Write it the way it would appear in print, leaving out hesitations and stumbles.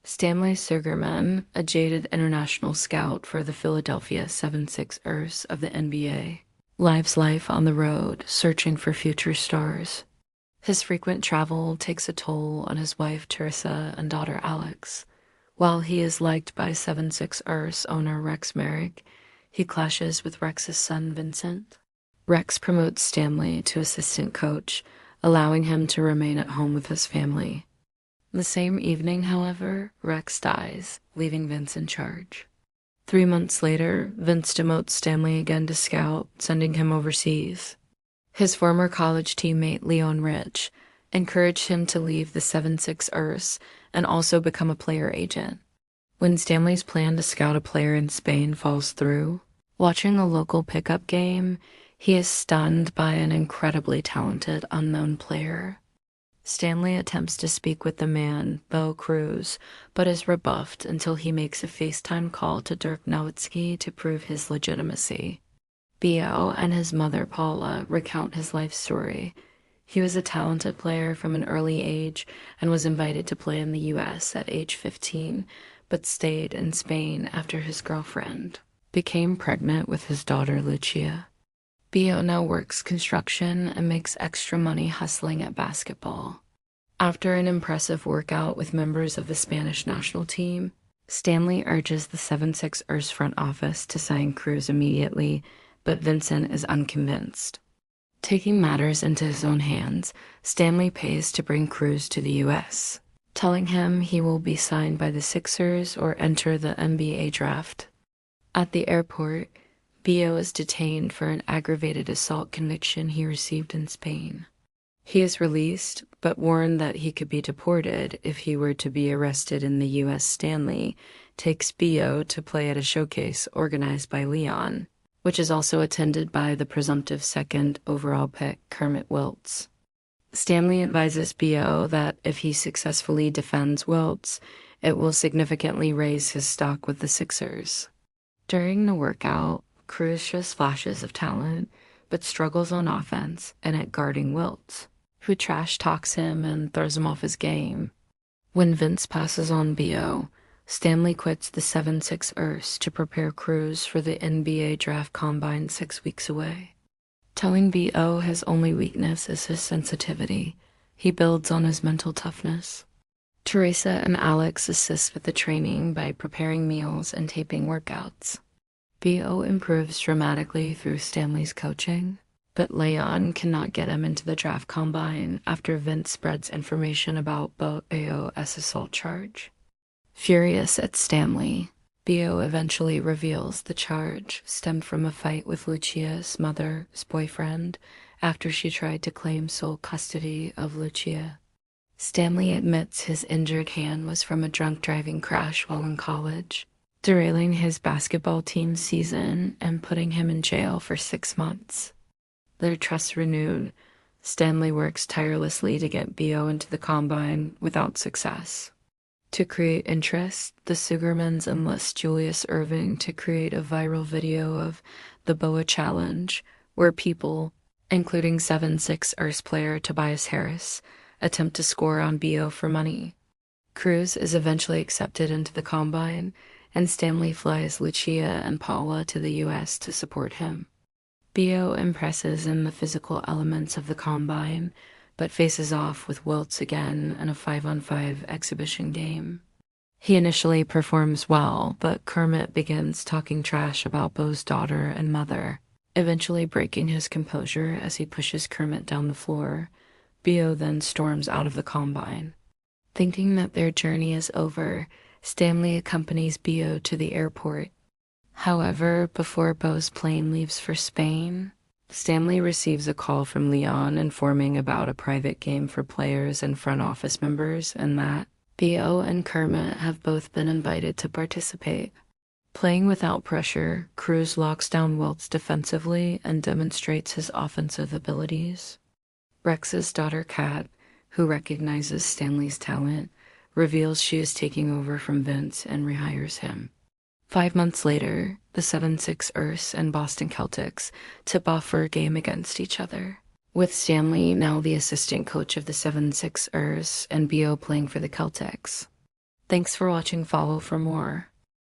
Stanley Sugerman, a jaded international scout for the Philadelphia 76ers of the NBA, lives life on the road, searching for future stars. His frequent travel takes a toll on his wife Teresa and daughter Alex. While he is liked by 76ers owner Rex Merrick, he clashes with Rex's son Vincent. Rex promotes Stanley to assistant coach, allowing him to remain at home with his family. The same evening, however, Rex dies, leaving Vince in charge. 3 months later, Vince demotes Stanley again to scout, sending him overseas. His former college teammate Leon Rich encouraged him to leave the 76ers and also become a player agent. When Stanley's plan to scout a player in Spain falls through, watching a local pickup game, he is stunned by an incredibly talented unknown player. Stanley attempts to speak with the man, Bo Cruz, but is rebuffed until he makes a FaceTime call to Dirk Nowitzki to prove his legitimacy. Bo and his mother, Paula, recount his life story. He was a talented player from an early age and was invited to play in the U.S. at age 15, but stayed in Spain after his girlfriend became pregnant with his daughter, Lucia. Bo now works construction and makes extra money hustling at basketball. After an impressive workout with members of the Spanish national team, Stanley urges the 76ers front office to sign Cruz immediately, but Vincent is unconvinced. Taking matters into his own hands, Stanley pays to bring Cruz to the U.S., telling him he will be signed by the Sixers or enter the NBA draft. At the airport, Bo is detained for an aggravated assault conviction he received in Spain. He is released, but warned that he could be deported if he were to be arrested in the U.S. Stanley takes Bo to play at a showcase organized by Leon, which is also attended by the presumptive second overall pick Kermit Wiltz. Stanley advises Bo that if he successfully defends Wiltz, it will significantly raise his stock with the Sixers. During the workout, Cruz shows flashes of talent, but struggles on offense and at guarding Wiltz, who trash talks him and throws him off his game. When Vince passes on Bo, Stanley quits the 76ers to prepare Cruz for the NBA draft combine 6 weeks away. Telling Bo his only weakness is his sensitivity, he builds on his mental toughness. Teresa and Alex assist with the training by preparing meals and taping workouts. Bo improves dramatically through Stanley's coaching, but Leon cannot get him into the draft combine after Vince spreads information about Bo's assault charge. Furious at Stanley, Bo eventually reveals the charge stemmed from a fight with Lucia's mother's boyfriend after she tried to claim sole custody of Lucia. Stanley admits his injured hand was from a drunk driving crash while in college, derailing his basketball team's season and putting him in jail for 6 months. Their trust renewed, Stanley works tirelessly to get Bo into the combine without success. To create interest, the Sugermans enlist Julius Irving to create a viral video of the BOA Challenge, where people, including 76ers player Tobias Harris, attempt to score on Bo for money. Cruz is eventually accepted into the combine, and Stanley flies Lucia and Paula to the U.S. to support him. Bo impresses in the physical elements of the combine, but faces off with Wiltz again in a 5-on-5 exhibition game. He initially performs well, but Kermit begins talking trash about Bo's daughter and mother, eventually breaking his composure as he pushes Kermit down the floor. Bo then storms out of the combine. Thinking that their journey is over, Stanley accompanies Bo to the airport. However, before Bo's plane leaves for Spain, Stanley receives a call from Leon informing about a private game for players and front office members and that Bo and Kermit have both been invited to participate. Playing without pressure, Cruz locks down Wiltz defensively and demonstrates his offensive abilities. Rex's daughter Kat, who recognizes Stanley's talent, reveals she is taking over from Vince and rehires him. 5 months later, the 76ers and Boston Celtics tip off for a game against each other, with Stanley now the assistant coach of the 76ers and Bo playing for the Celtics. Thanks for watching. Follow for more.